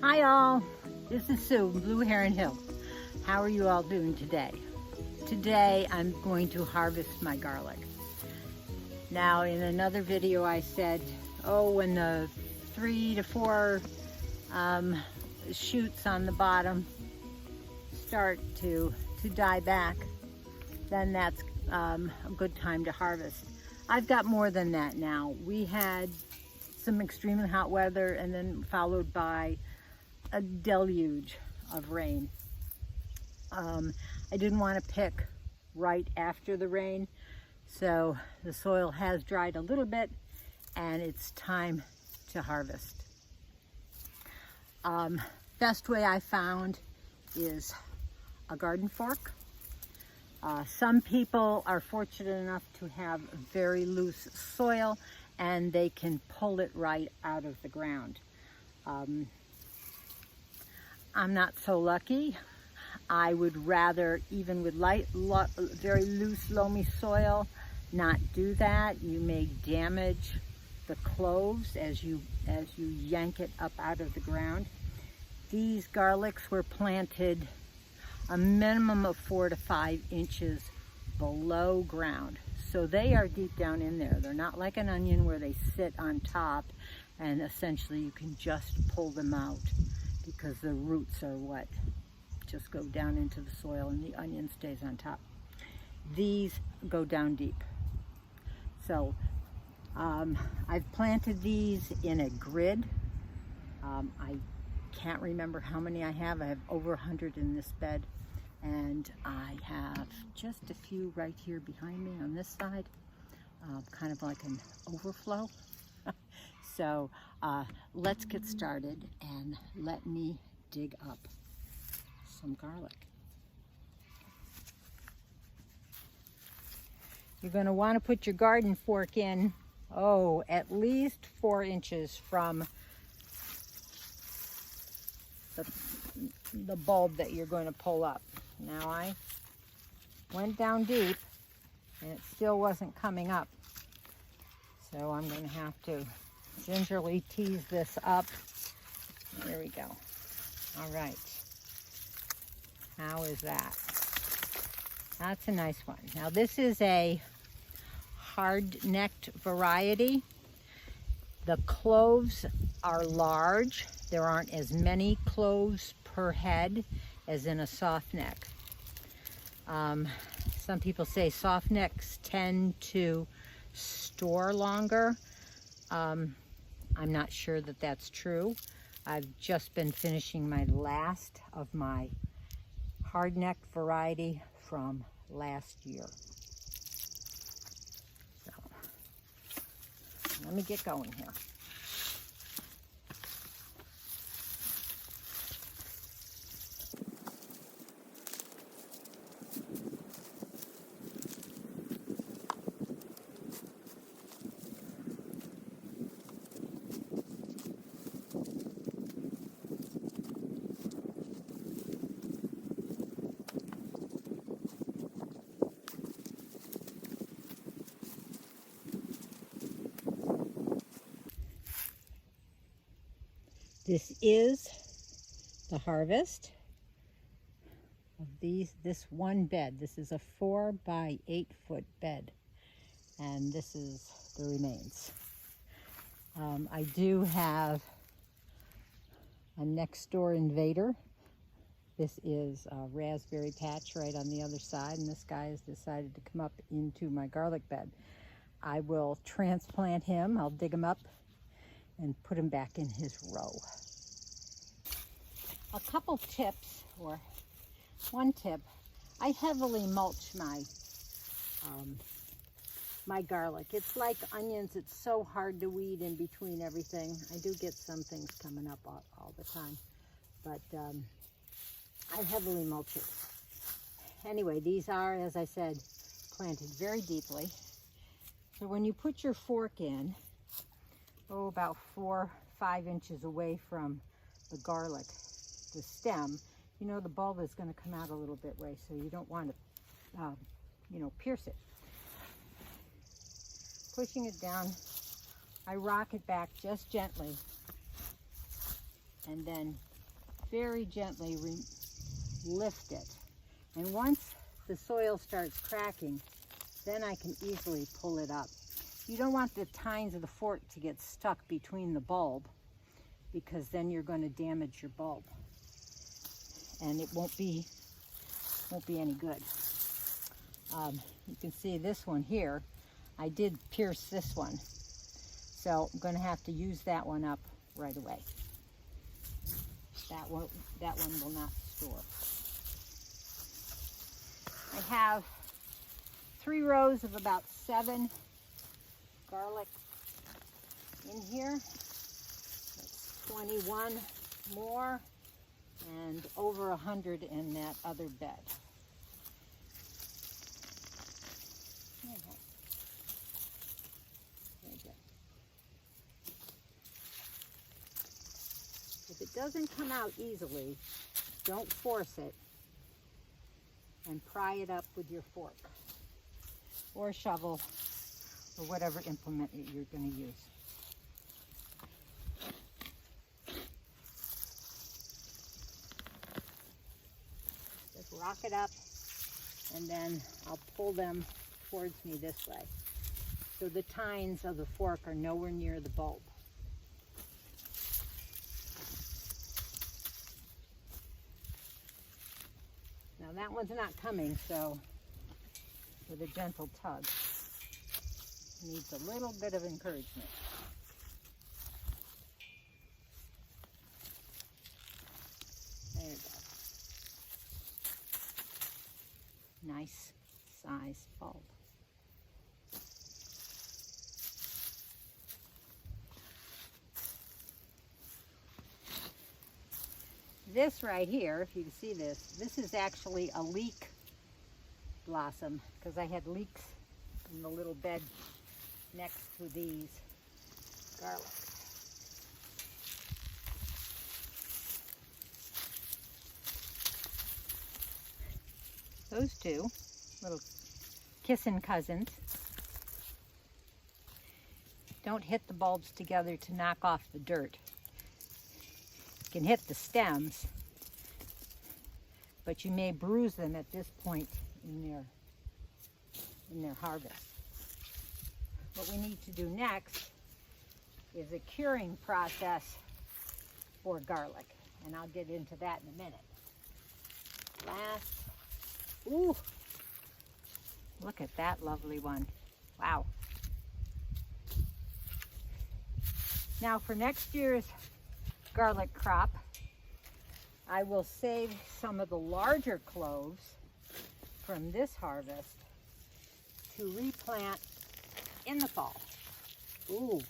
Hi all, this is Sue, Blue Heron Hill. How are you all doing today? Today I'm going to harvest my garlic. Now in another video I said, when the 3 to 4 shoots on the bottom start to die back, then that's a good time to harvest. I've got more than that now. We had some extremely hot weather and then followed by a deluge of rain. I didn't want to pick right after the rain, so the soil has dried a little bit and it's time to harvest. Best way I found is a garden fork. Some people are fortunate enough to have very loose soil and they can pull it right out of the ground. I'm not so lucky. I would rather, even with very loose, loamy soil, not do that. You may damage the cloves as you yank it up out of the ground. These garlics were planted a minimum of 4 to 5 inches below ground. So they are deep down in there. They're not like an onion where they sit on top and essentially you can just pull them out because the roots are what just go down into the soil and the onion stays on top. These go down deep. So I've planted these in a grid. I can't remember how many I have. I have over 100 in this bed. And I have just a few right here behind me on this side, kind of like an overflow. So let's get started and let me dig up some garlic. You're going to want to put your garden fork in, at least 4 inches from the bulb that you're going to pull up. Now I went down deep and it still wasn't coming up. So I'm going to have to gingerly tease this up. There we go. All right. How is that? That's a nice one. Now this is a hard-necked variety. The cloves are large. There aren't as many cloves per head as in a soft neck. Some people say soft necks tend to store longer. I'm not sure that that's true. I've just been finishing my last of my hard-necked variety from last year. So let me get going here. This is the harvest of this one bed. This is a 4 by 8 foot bed, and this is the remains. I do have a next door invader. This is a raspberry patch right on the other side, and this guy has decided to come up into my garlic bed. I will transplant him. I'll dig him up and put him back in his row. A couple tips, or one tip, I heavily mulch my garlic. It's like onions, it's so hard to weed in between everything. I do get some things coming up all the time, but I heavily mulch it. Anyway, these are, as I said, planted very deeply. So when you put your fork in, about 4 or 5 inches away from the garlic, the stem, you know the bulb is going to come out a little bit, Ray, so you don't want to, pierce it. Pushing it down, I rock it back just gently and then very gently lift it. And once the soil starts cracking, then I can easily pull it up. You don't want the tines of the fork to get stuck between the bulb, because then you're going to damage your bulb and it won't be any good. You can see this one here, I did pierce this one, so I'm going to have to use that one up right away. That one will not store. I have 3 rows of about 7 garlic in here. That's 21 more, and over 100 in that other bed. Very good. If it doesn't come out easily, don't force it, and pry it up with your fork or shovel or whatever implement you're going to use. Just rock it up, and then I'll pull them towards me this way, so the tines of the fork are nowhere near the bulb. Now that one's not coming, so with a gentle tug, needs a little bit of encouragement. There you go. Nice size bulb. This right here, if you can see this is actually a leek blossom, because I had leeks in the little bed next to these garlic. Those two little kissing cousins don't hit the bulbs together to knock off the dirt. You can hit the stems, but you may bruise them at this point in their harvest. What we need to do next is a curing process for garlic, and I'll get into that in a minute. Ooh, look at that lovely one. Wow. Now for next year's garlic crop, I will save some of the larger cloves from this harvest to replant in the fall. Ooh.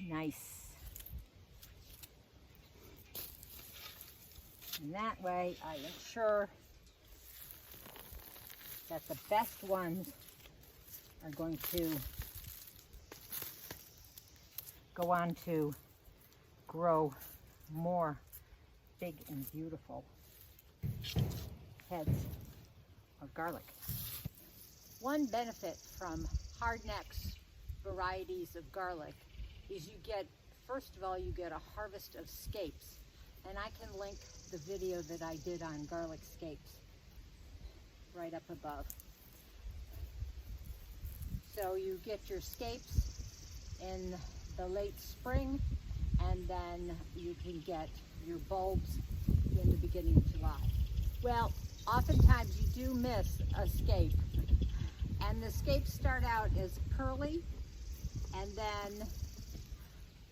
Nice. And that way I ensure that the best ones are going to go on to grow more big and beautiful heads of garlic. One benefit from hardnecks varieties of garlic is you get, first of all, you get a harvest of scapes. And I can link the video that I did on garlic scapes right up above. So you get your scapes in the late spring, and then you can get your bulbs in the beginning of July. Well, oftentimes you do miss a scape, and the scapes start out as curly, and then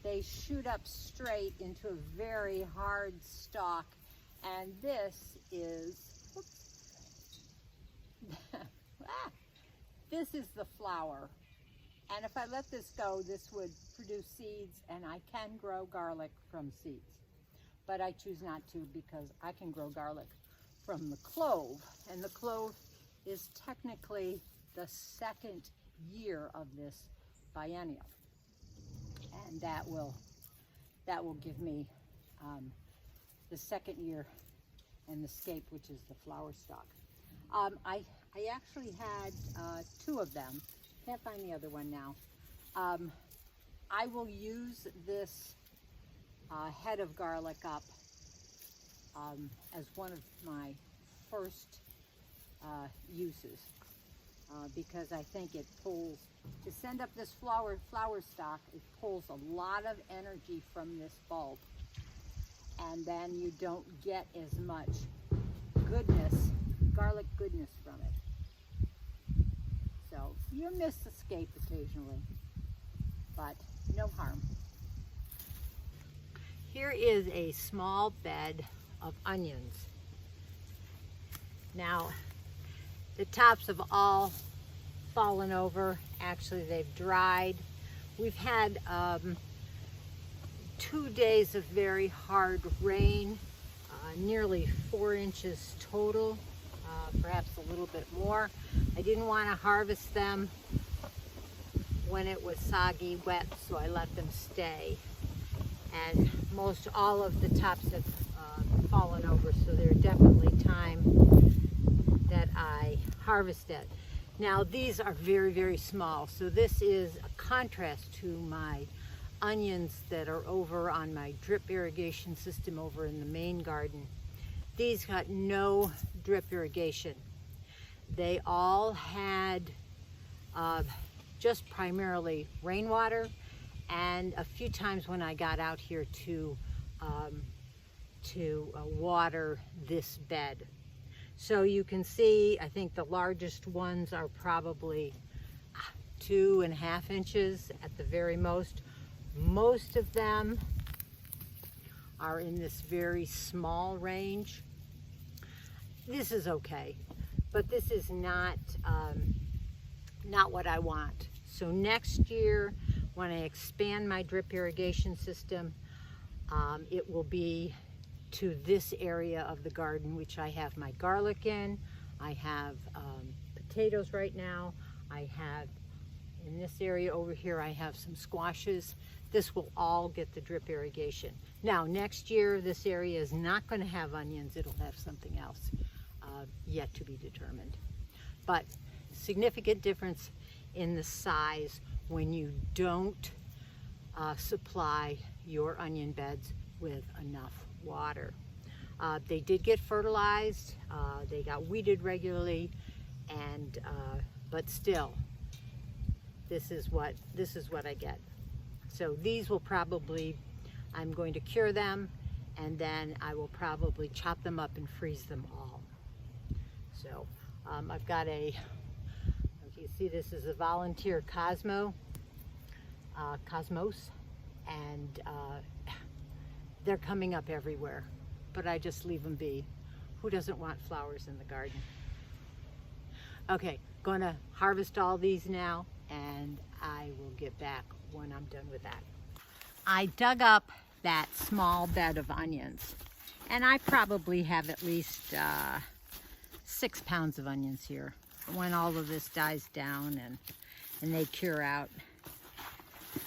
they shoot up straight into a very hard stalk, and this is, this is the flower. And if I let this go, this would produce seeds, and I can grow garlic from seeds. But I choose not to, because I can grow garlic from the clove, and the clove is technically the second year of this biennial. And that will give me the second year, and the scape, which is the flower stalk. I actually had 2 of them. Can't find the other one now. I will use this head of garlic up as one of my first uses because I think it pulls, to send up this flower stalk, it pulls a lot of energy from this bulb, and then you don't get as much goodness, garlic goodness from it. So you miss escape occasionally, but no harm. Here is a small bed of onions. Now, the tops have all fallen over. Actually, they've dried. We've had 2 days of very hard rain, nearly 4 inches total, perhaps a little bit more. I didn't want to harvest them when it was soggy, wet, so I let them stay. And most all of the tops have fallen over, so they're definitely time that I harvest it. Now these are very, very small, so this is a contrast to my onions that are over on my drip irrigation system over in the main garden. These got no drip irrigation. They all had just primarily rainwater, and a few times when I got out here to water this bed. So you can see, I think the largest ones are probably 2.5 inches at the very most. Most of them are in this very small range. This is okay, but this is not what I want. So next year, when I expand my drip irrigation system, it will be to this area of the garden, which I have my garlic in. I have potatoes right now. I have, in this area over here, I have some squashes. This will all get the drip irrigation. Now, next year, this area is not going to have onions. It'll have something else yet to be determined. But significant difference in the size when you don't supply your onion beds with enough water. They did get fertilized, they got weeded regularly, and but still, this is what I get. So these will probably, I'm going to cure them, and then I will probably chop them up and freeze them all. So I've got a, as you see, this is a volunteer Cosmos, and they're coming up everywhere, but I just leave them be. Who doesn't want flowers in the garden? Okay, gonna harvest all these now, and I will get back when I'm done with that. I dug up that small bed of onions, and I probably have at least 6 pounds of onions here. When all of this dies down and they cure out,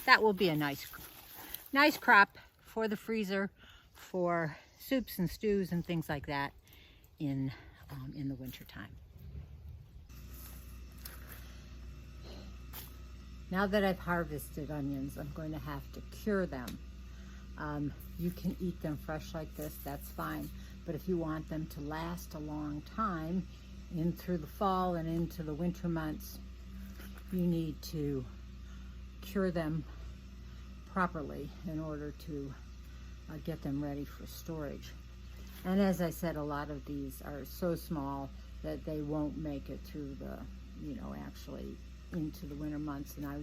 that will be a nice crop for the freezer, for soups and stews and things like that in the winter time. Now that I've harvested onions, I'm going to have to cure them. You can eat them fresh like this, that's fine. But if you want them to last a long time, in through the fall and into the winter months, you need to cure them properly in order to get them ready for storage. And as I said, a lot of these are so small that they won't make it through the, actually into the winter months, and I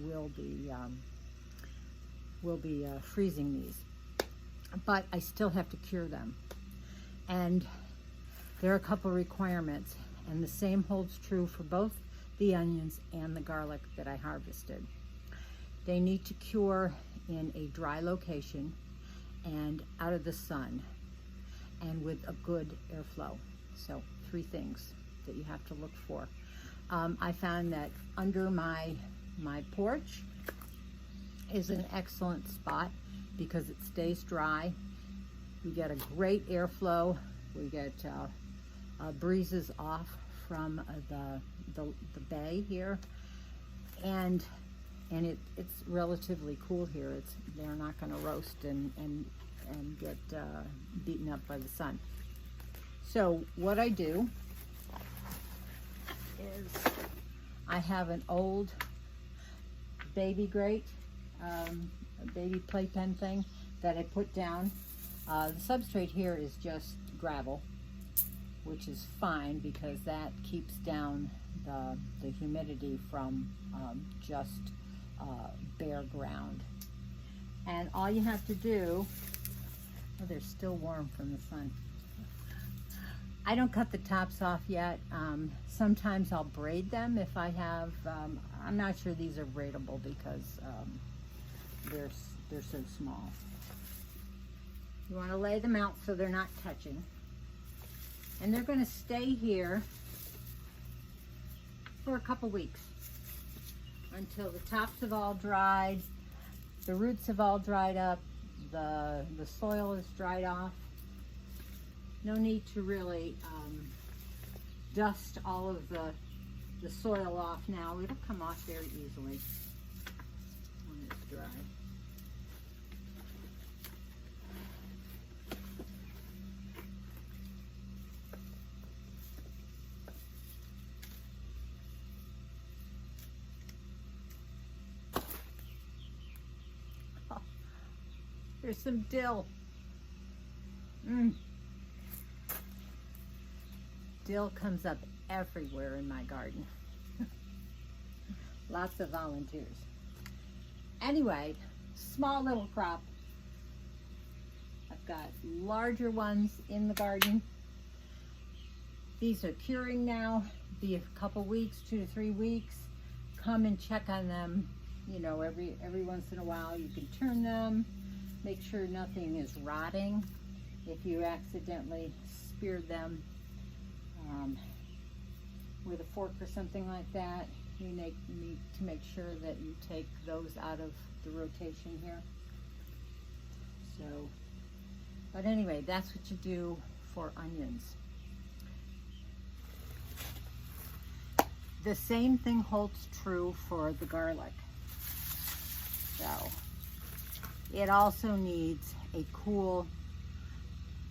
will be freezing these. But I still have to cure them. And there are a couple requirements, and the same holds true for both the onions and the garlic that I harvested. They need to cure in a dry location and out of the sun and with a good airflow. So 3 things that you have to look for. I found that under my porch is an excellent spot because it stays dry. We get a great airflow. We get breezes off from the bay here, and and it's relatively cool here. They're not going to roast and get beaten up by the sun. So what I do is I have an old baby grate, a baby playpen thing that I put down. The substrate here is just gravel, which is fine because that keeps down the humidity from just bare ground. And all you have to do, oh, they're still warm from the sun. I don't cut the tops off yet. Sometimes I'll braid them if I have, I'm not sure these are braidable because they're so small. You want to lay them out so they're not touching. And they're going to stay here for a couple weeks until the tops have all dried, the roots have all dried up, the soil is dried off. No need to really dust all of the soil off now. It'll come off very easily when it's dry. Oh, there's some dill. Dill comes up everywhere in my garden. Lots of volunteers. Anyway, small little crop. I've got larger ones in the garden. These are curing now. Be a couple weeks, 2 to 3 weeks. Come and check on them. You know, every once in a while you can turn them. Make sure nothing is rotting. If you accidentally speared them with a fork or something like that, you need to make sure that you take those out of the rotation here. So, but anyway, that's what you do for onions. The same thing holds true for the garlic. So, it also needs a cool,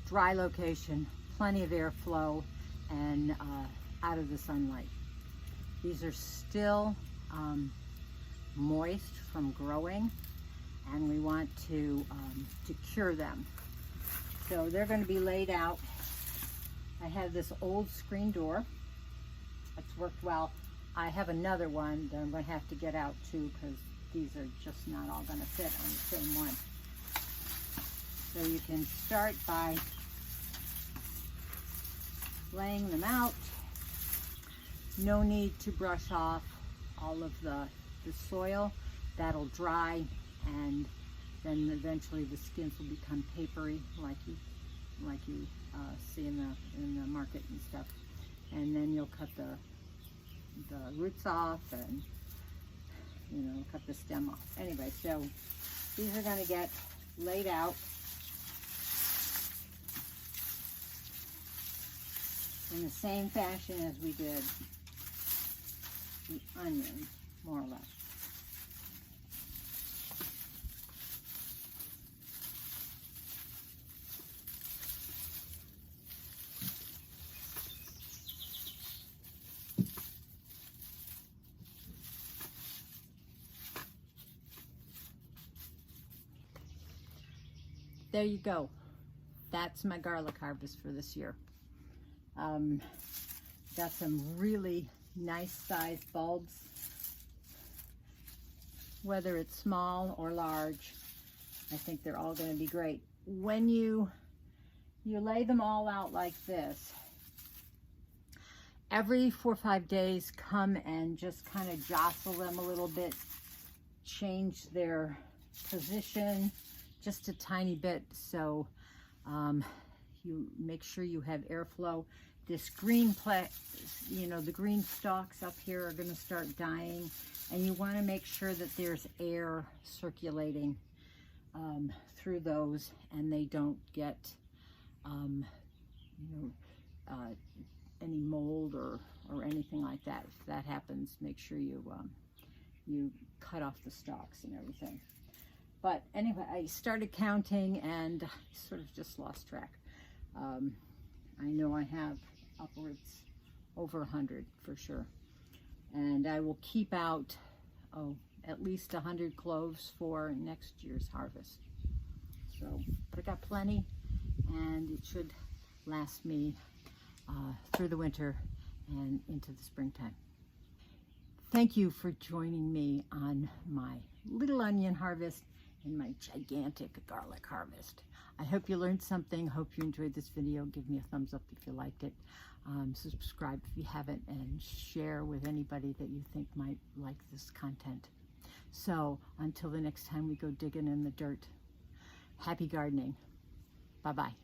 dry location, plenty of airflow, and out of the sunlight. These are still moist from growing, and we want to cure them. So they're going to be laid out. I have this old screen door. It's worked well. I have another one that I'm going to have to get out too because these are just not all going to fit on the same one. So you can start by laying them out. No need to brush off all of the soil. That'll dry, and then eventually the skins will become papery like you see in the market and stuff. And then you'll cut the roots off and, you know, cut the stem off. Anyway, so these are going to get laid out in the same fashion as we did the onions, more or less. There you go. That's my garlic harvest for this year. Got some really nice sized bulbs. Whether it's small or large, I think they're all going to be great. When you lay them all out like this, every 4 or 5 days, come and just kind of jostle them a little bit, change their position just a tiny bit, so you make sure you have airflow. This green the green stalks up here are going to start dying, and you want to make sure that there's air circulating through those, and they don't get any mold or anything like that. If that happens, make sure you you cut off the stalks and everything. But anyway, I started counting and I sort of just lost track. I know I have upwards over 100 for sure. And I will keep out, at least 100 cloves for next year's harvest. So, but I got plenty, and it should last me through the winter and into the springtime. Thank you for joining me on my little onion harvest and my gigantic garlic harvest. I hope you learned something. Hope you enjoyed this video. Give me a thumbs up if you liked it. Subscribe if you haven't, and share with anybody that you think might like this content. So until the next time we go digging in the dirt, happy gardening. Bye-bye.